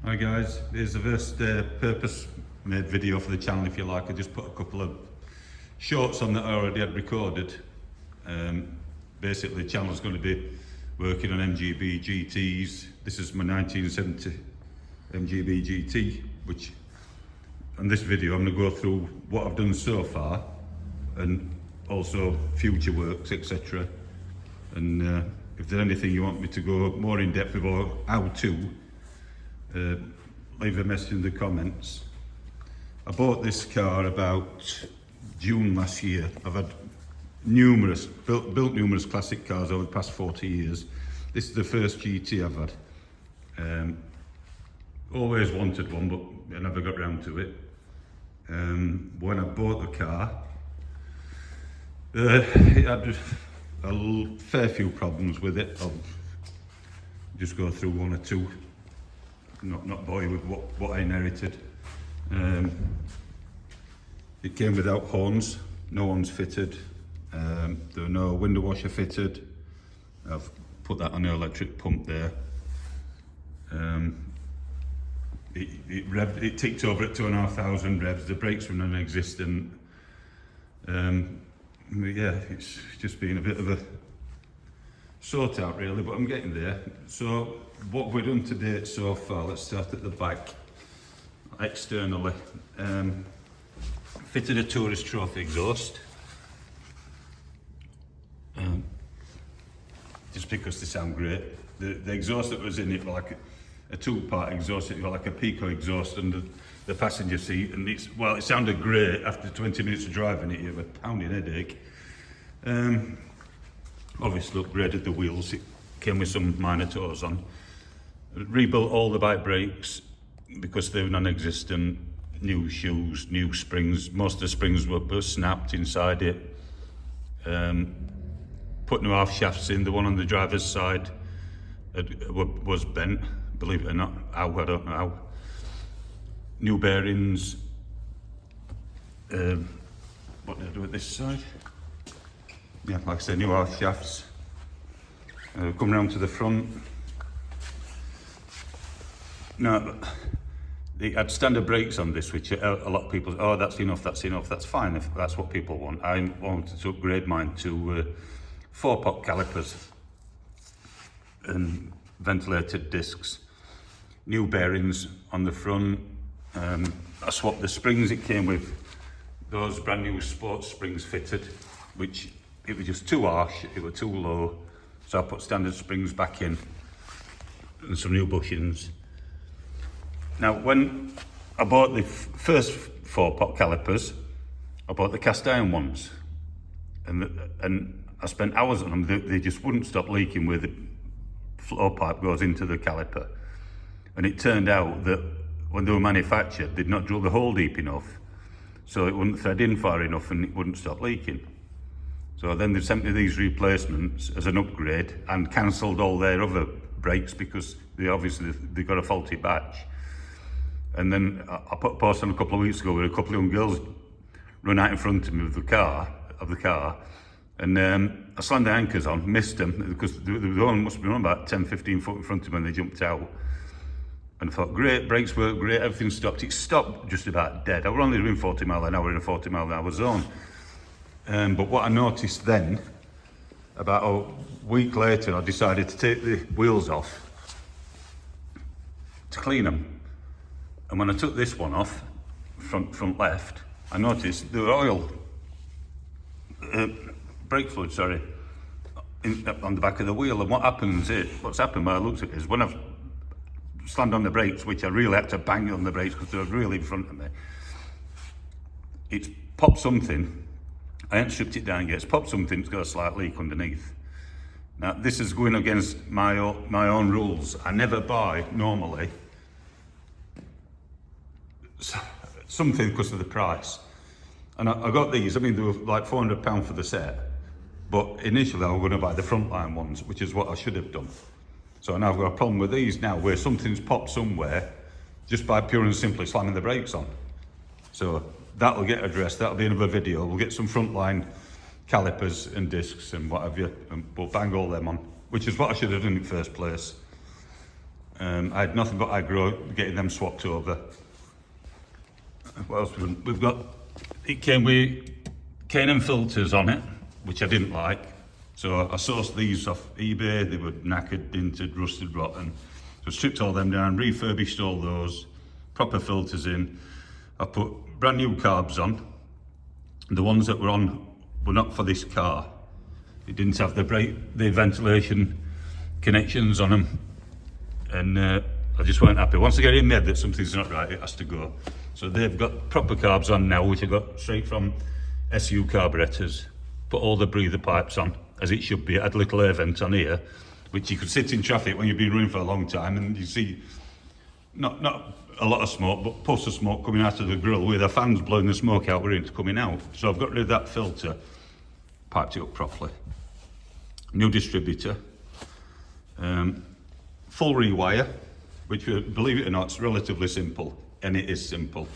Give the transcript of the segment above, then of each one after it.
Hi guys, here's the first purpose-made video for the channel, if you like. I just put a couple of shorts on that I already had recorded. Basically the channel's going to be working on MGB GTs. This is my 1970 MGB GT, which on this video I'm going to go through what I've done so far and also future works, etc. And if there's anything you want me to go more in depth with or how to, leave a message in the comments. I bought this car about June last year. I've had built numerous classic cars over the past 40 years. This is the first GT I've had. Always wanted one, but I never got round to it. When I bought the car, it had a fair few problems with it. I'll just go through one or two. Not bore you with what I inherited. It came without horns, no horns fitted. There were no window washer fitted. I've put that on the electric pump there. It ticked over at 2,500 revs. The brakes were non-existent. Yeah, it's just been a bit of a sort out really, but I'm getting there. So what we've done to date so far, let's start at the back. Externally, fitted a Tourist Trophy exhaust, just because they sound great. The exhaust that was in it was like a two-part exhaust. It was like a Pico exhaust under the passenger seat, and it sounded great. After 20 minutes of driving it, you have a pounding headache. Obviously upgraded the wheels. It came with some minor toes on. Rebuilt all the bike brakes because they were non-existent. New shoes, new springs. Most of the springs were snapped inside it. Put new half shafts in. The one on the driver's side was bent, believe it or not. How, I don't know how. New bearings. What did I do with this side? Yeah, like I said, new half shafts. Come round to the front. Now, they had standard brakes on this, which a lot of people say, oh, that's enough, that's fine if that's what people want. I wanted to upgrade mine to 4-pot calipers and ventilated discs. New bearings on the front. I swapped the springs it came with. Those brand new sports springs fitted, which it was just too harsh, it was too low. So I put standard springs back in and some new bushings. Now, when I bought the first 4-pot calipers, I bought the cast iron ones, and I spent hours on them. They just wouldn't stop leaking where the flow pipe goes into the caliper. And it turned out that when they were manufactured, they'd not drilled the hole deep enough, so it wouldn't thread in far enough and it wouldn't stop leaking. So then they sent me these replacements as an upgrade and cancelled all their other brakes because they got a faulty batch. And then I put a post on a couple of weeks ago where a couple of young girls run out in front of me with the car, and I slammed the anchors on, missed them because the one must have been about 10-15 foot in front of me when they jumped out. And I thought, great, brakes work great, everything stopped. It stopped just about dead. I was only doing 40 mile an hour in a 40 mile an hour zone. But what I noticed then, about a week later, I decided to take the wheels off to clean them. And when I took this one off, front left, I noticed the oil, brake fluid, sorry, on the back of the wheel. And what's happened when I looked at it is when I've slammed on the brakes, which I really had to bang on the brakes because they were really in front of me, it's popped something. I haven't stripped it down yet. It's popped something, it's got a slight leak underneath. Now, this is going against my own rules. I never buy, normally, something because of the price. And I got these, I mean, they were like £400 for the set. But initially I was going to buy the frontline ones, which is what I should have done. So now I've got a problem with these now, where something's popped somewhere just by pure and simply slamming the brakes on. So that'll get addressed, that'll be another video. We'll get some frontline calipers and discs and what have you, and we'll bang all them on, which is what I should have done in the first place. I had nothing but aggro getting them swapped over. What else we've got? It came with K&M filters on it, which I didn't like. So I sourced these off eBay. They were knackered, dinted, rusted, rotten. So I stripped all them down, refurbished all those, proper filters in. I put brand new carbs on. The ones that were on were not for this car. It didn't have the ventilation connections on them. And I just weren't happy. Once I get in there that something's not right, it has to go. So they've got proper carbs on now, which I got straight from SU carburetors. Put all the breather pipes on, as it should be. It had a little air vent on here, which you could sit in traffic when you've been running for a long time and you see not a lot of smoke, but puffs of smoke coming out of the grill with the fans blowing the smoke out where it's coming out. So I've got rid of that filter, piped it up properly. New distributor. Full rewire, which, believe it or not, is relatively simple, and it is simple.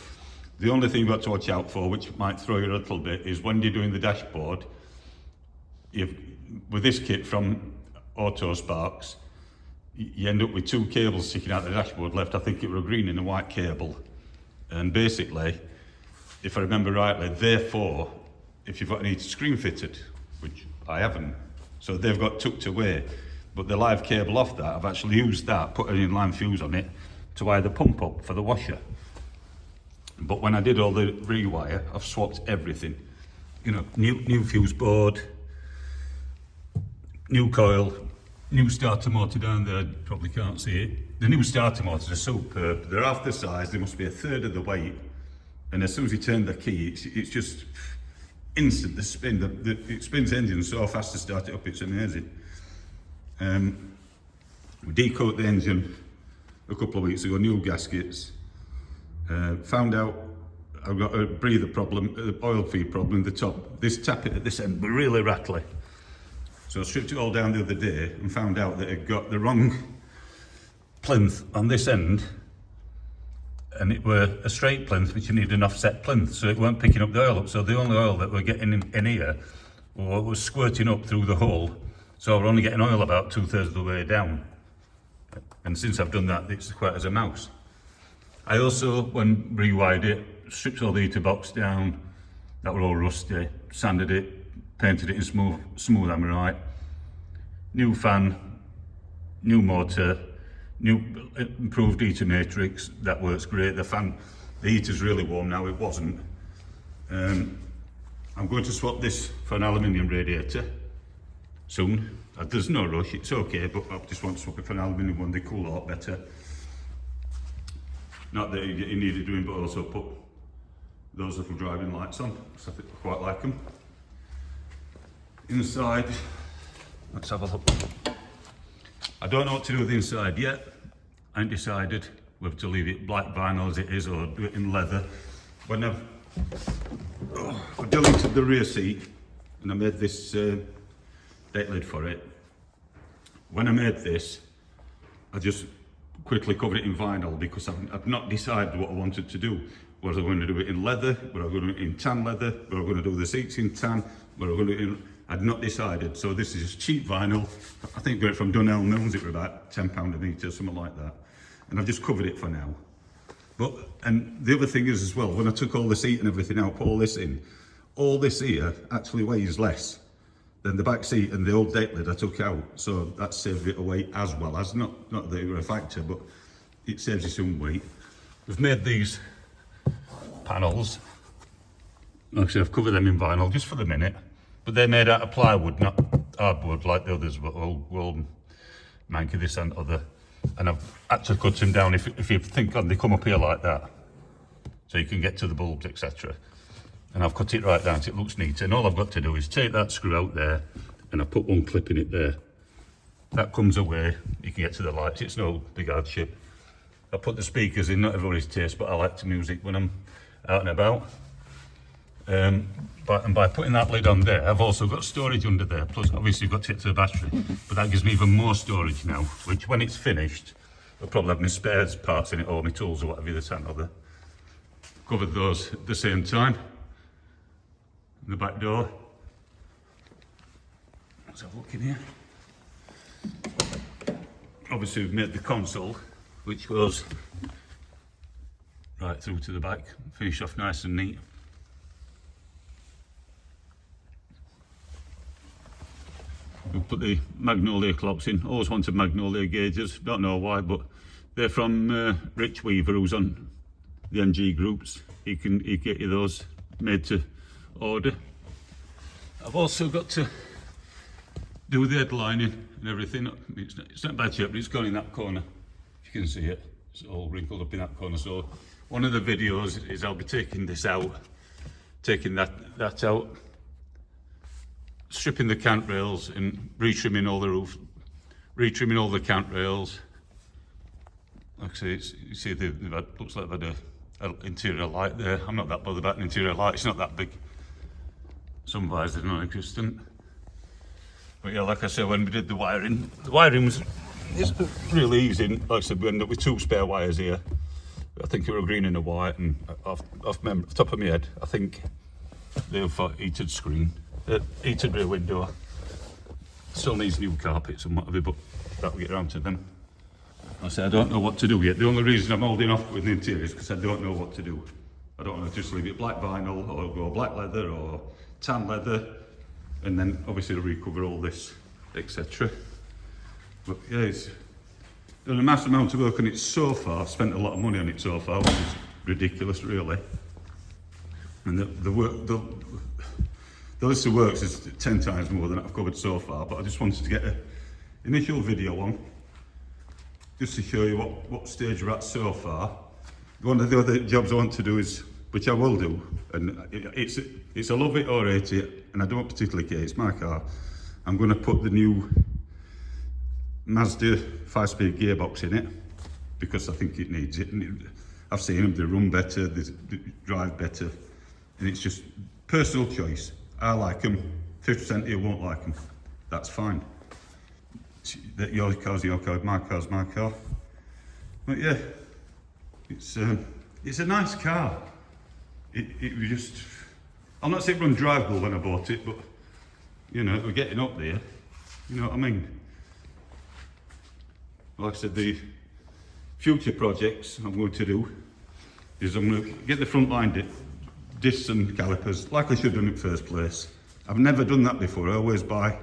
The only thing you've got to watch out for, which might throw you a little bit, is when you're doing the dashboard, with this kit from Auto Sparks, you end up with two cables sticking out the dashboard left. I think it were a green and a white cable. And basically, if I remember rightly, therefore, if you've got any screen fitted, which I haven't, so they've got tucked away. But the live cable off that, I've actually used that, put an inline fuse on it to wire the pump up for the washer. But when I did all the rewire, I've swapped everything. You know, new fuse board, new coil, new starter motor down there, probably can't see it. The new starter motors are superb. They're half the size, they must be a third of the weight. And as soon as you turn the key, it's just instant, the spin. It spins the engine so fast to start it up, it's amazing. We decoat the engine a couple of weeks ago, new gaskets. Found out I've got a breather problem, oil feed problem in the top. This tappet at this end were really rattly. So I stripped it all down the other day and found out that it got the wrong plinth on this end, and it were a straight plinth, which you need an offset plinth, so it weren't picking up the oil up. So the only oil that we're getting in here was squirting up through the hole. So we're only getting oil about 2/3 of the way down. And since I've done that, it's quiet as a mouse. I also, when rewired it, stripped all the heater box down, that were all rusty, sanded it, painted it in smooth amorite. New fan, new motor, new improved heater matrix, that works great. The heater's really warm now, it wasn't. I'm going to swap this for an aluminium radiator soon. There's no rush, it's okay, but I just want to swap it for an aluminium one, they cool a lot better. Not that you need it doing, but also put those little driving lights on, because I quite like them. Inside, let's have a look. I don't know what to do with the inside yet. I ain't decided whether to leave it black vinyl as it is or do it in leather. When I've deleted the rear seat and I made this date lid for it, when I made this, I just quickly covered it in vinyl because I've not decided what I wanted to do. Was I going to do it in leather? Was I going to do it in tan leather? Was I going to do the seats in tan? Was I going to do it in... I'd not decided. So this is just cheap vinyl. I think got it from Dunelm Mills, it was about £10 a metre, something like that. And I've just covered it for now. And the other thing is as well, when I took all the seat and everything out, put all this in, all this here actually weighs less than the back seat and the old date lid I took out. So that saves a bit of weight as well as, not that they were a factor, but it saves you some weight. We've made these panels. Actually, I've covered them in vinyl just for the minute, but they're made out of plywood, not hardwood like the others, but we'll manky this and other. And I've actually cut them down, if you think they come up here like that, so you can get to the bulbs, etc. And I've cut it right down so it looks neat. And all I've got to do is take that screw out there, and I put one clip in it there. That comes away, you can get to the lights, it's no big hardship. I put the speakers in, not everybody's taste, but I like to music when I'm out and about. And by putting that lid on there, I've also got storage under there, plus obviously you've got to get to the battery, but that gives me even more storage now, which when it's finished, I'll probably have my spares parts in it, or my tools or whatever, this and other. Covered those at the same time. The back door. Let's have a look in here. Obviously we've made the console which goes right through to the back, finish off nice and neat. We'll put the magnolia clocks in. Always wanted magnolia gauges, don't know why, but they're from Rich Weaver, who's on the MG groups. He get you those made to order. I've also got to do the headlining and everything. It's not bad yet, but it's gone in that corner. If you can see it, it's all wrinkled up in that corner. So one of the videos is I'll be taking this out, taking that out, stripping the cant rails and retrimming all the roof, retrimming all the cant rails. Like I say, you see they've had, looks like they've had an interior light there. I'm not that bothered about an interior light, it's not that big. Some visors are non-existent. But yeah, like I said, when we did the wiring was really easy. Like I said, we ended up with 2 spare wires here. I think it were a green and a white, and off the top of my head, I think they were for heated screen, heated rear window. Still needs new carpets and whatever, but that'll get around to them. I say I don't know what to do yet. The only reason I'm holding off with the interior is because I don't know what to do. I don't want to just leave it black vinyl or go black leather or tan leather, and then obviously recover all this, etc. But yeah, it's done a massive amount of work on it so far. I've spent a lot of money on it so far, which is ridiculous, really. And the list of works is 10 times more than I've covered so far. But I just wanted to get an initial video on, just to show you what stage we're at so far. One of the other jobs I want to do is, which I will do, and it's a love it or hate it, and I don't particularly care, it's my car. I'm going to put the new Mazda 5-speed gearbox in it, because I think it needs it. And I've seen them, they run better, they drive better, and it's just personal choice. I like them, 50% of you won't like them, that's fine. Your car's your car, my car's my car. But yeah, it's a nice car. It was just, I'm not saying it was drivable when I bought it, but you know, we're getting up there, you know what I mean? Like I said, the future projects I'm going to do is I'm going to get the front line discs and calipers like I should have done in the first place. I've never done that before. I always buy,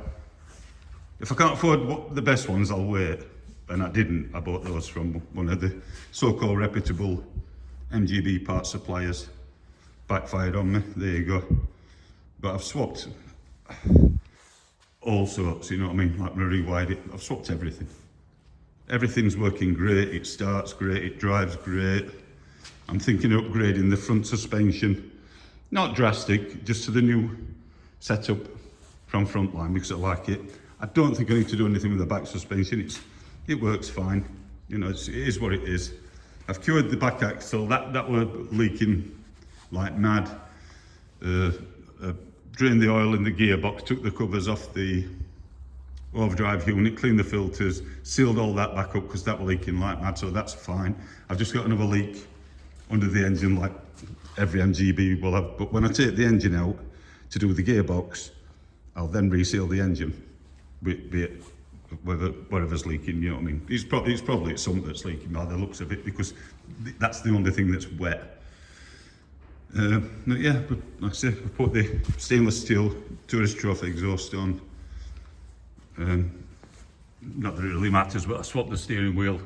if I can't afford the best ones, I'll wait. And I didn't. I bought those from one of the so-called reputable MGB part suppliers. Backfired on me, there you go. But I've swapped all sorts, you know what I mean? Like my rewired it, I've swapped everything. Everything's working great, it starts great, it drives great. I'm thinking of upgrading the front suspension. Not drastic, just to the new setup from Frontline, because I like it. I don't think I need to do anything with the back suspension. It works fine. You know, it is what it is. I've cured the back axle. That were leaking like mad. Drained the oil in the gearbox, took the covers off the overdrive unit, cleaned the filters, sealed all that back up because that was leaking like mad, so that's fine. I've just got another leak under the engine like every MGB will have, but when I take the engine out to do the gearbox, I'll then reseal the engine, be it whatever's leaking, you know what I mean? It's probably something that's leaking by the looks of it, because that's the only thing that's wet. But yeah, but like I said, I put the stainless steel Tourist Trophy exhaust on. Not that it really matters, but I swapped the steering wheel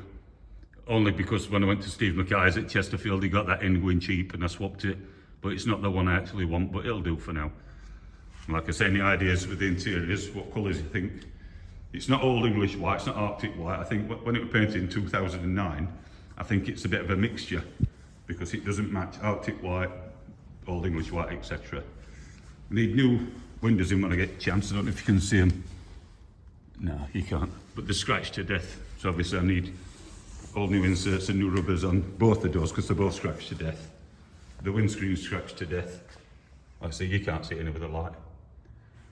only because when I went to Steve Mackay's at Chesterfield, he got that in going cheap and I swapped it, but it's not the one I actually want, but it'll do for now. Like I say, any ideas with the interiors, what colours you think? It's not Old English white, it's not Arctic white. I think when it was painted in 2009, I think it's a bit of a mixture because it doesn't match Arctic white, Old English white, etc. Need new windows in when I get a chance. I don't know if you can see them. No, you can't. But they're scratched to death. So obviously I need all new inserts and new rubbers on both the doors because they're both scratched to death. The windscreen's scratched to death. Like I say, you can't see any with a light.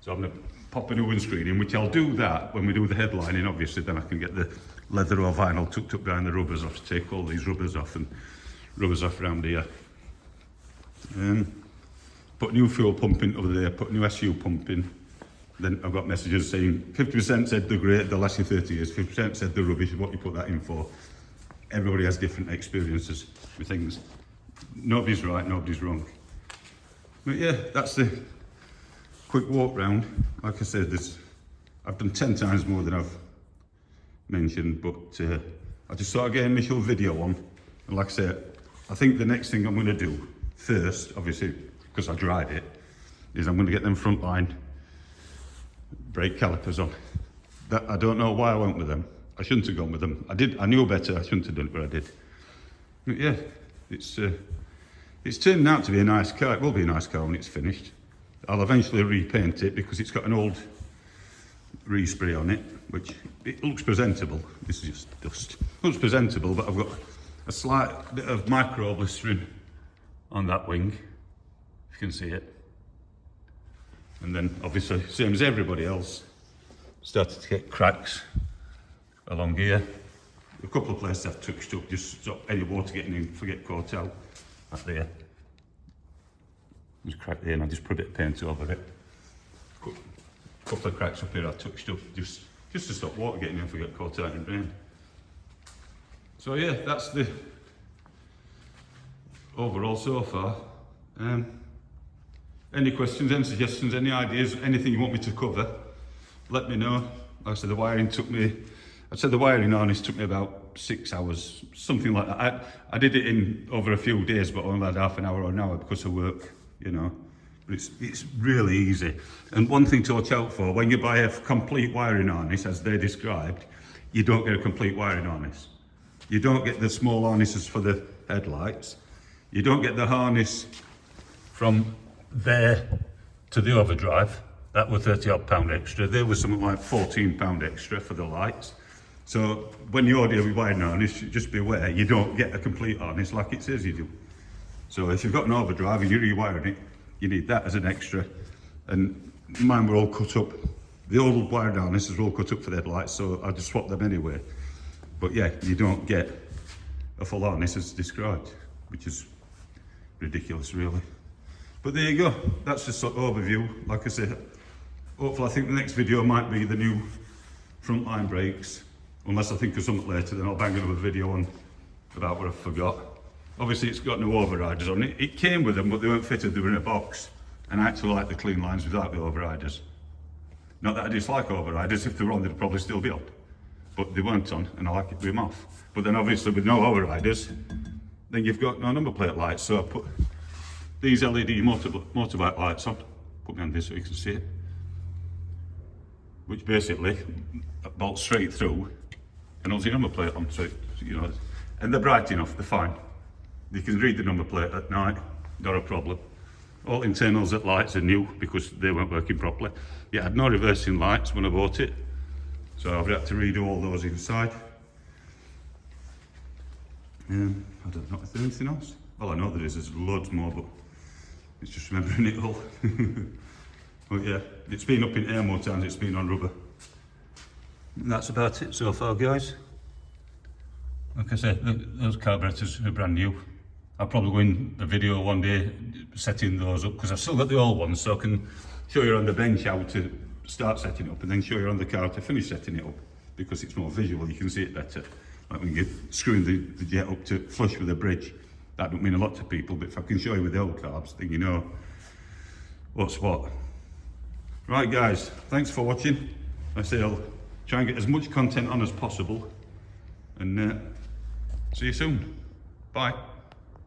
So I'm going to pop a new windscreen in, which I'll do that when we do the headlining. Obviously then I can get the leather or vinyl tucked up behind the rubbers. I have to take all these rubbers off and rubbers off around here. Put new fuel pump in over there, put new SU pump in. Then I've got messages saying 50% said they're great, they'll last you 30 years, 50% said they're rubbish, what you put that in for? everybody has different experiences with things. Nobody's right, nobody's wrong. But yeah, that's the quick walk round. Like I said, I've done 10 times more than I've mentioned, but I just thought I'd get an initial video on. And like I said, I think the next thing I'm going to do first, obviously because I drive it, is I'm going to get them frontline brake calipers on. That, I don't know why I went with them. I shouldn't have gone with them. I knew better. I shouldn't have done it, but I did. But yeah, it's turned out to be a nice car. It will be a nice car when it's finished. I'll eventually repaint it because it's got an old respray on it, which it looks presentable. This is just dust. It looks presentable, but I've got a slight bit of micro blistering on that wing, if you can see it. And then obviously, same as everybody else, started to get cracks along here. A couple of places I've touched up, just to stop any water getting in, forget caught out. Up there. There's a crack there and I just put a bit of paint over it. A couple of cracks up here I touched up, just to stop water getting in, forget caught out in rain. So yeah, that's the overall so far. Any questions, any suggestions, any ideas, anything you want me to cover, let me know. Like I said, the wiring harness took me about 6 hours, something like that. I did it in over a few days, but only had half an hour or an hour because of work, you know. But it's really easy. And one thing to watch out for, when you buy a complete wiring harness, as they described, you don't get a complete wiring harness. You don't get the small harnesses for the headlights. You don't get the harness from there to the overdrive. That were £30 extra. There was something like £14 extra for the lights. So when you order a wiring harness, just beware, you don't get a complete harness like it says you do. So if you've got an overdrive and you're rewiring it, you need that as an extra. And mine were all cut up. The old wiring harnesses were all cut up for the headlights, so I just swapped them anyway. But yeah, you don't get a full harness as described, which is ridiculous really. But there you go, that's just sort of overview. Like I said, hopefully I think the next video might be the new frontline brakes. Unless I think of something later, then I'll bang another video on about what I forgot. Obviously it's got no overriders on it. It came with them, but they weren't fitted, they were in a box. And I actually like the clean lines without the overriders. Not that I dislike overriders, if they were on they'd probably still be on. But they weren't on, and I like it with them off. But then obviously with no overriders, then you've got no number plate lights. So I put these LED motorbike lights on. Put me on this so you can see it. Which basically bolts straight through and holds your number plate on, so you know, and they're bright enough, they're fine. You can read the number plate at night, not a problem. All internals at lights are new because they weren't working properly. Yeah, I had no reversing lights when I bought it, so I've had to redo all those inside. I don't know if there's anything else. Well, I know there's loads more, but it's just remembering it all. But yeah, it's been up in air more times, it's been on rubber. And that's about it so far, guys. Like I said, those carburetors are brand new. I'll probably go in a video one day setting those up, because I've still got the old ones, so I can show you on the bench how to start setting it up and then show you on the car to finish setting it up, because it's more visual, you can see it better. Like when you're screwing the jet up to flush with the bridge. That don't mean a lot to people, but if I can show you with the old carbs, then you know what's what. Right guys, thanks for watching. I say I'll try and get as much content on as possible, and see you soon. Bye.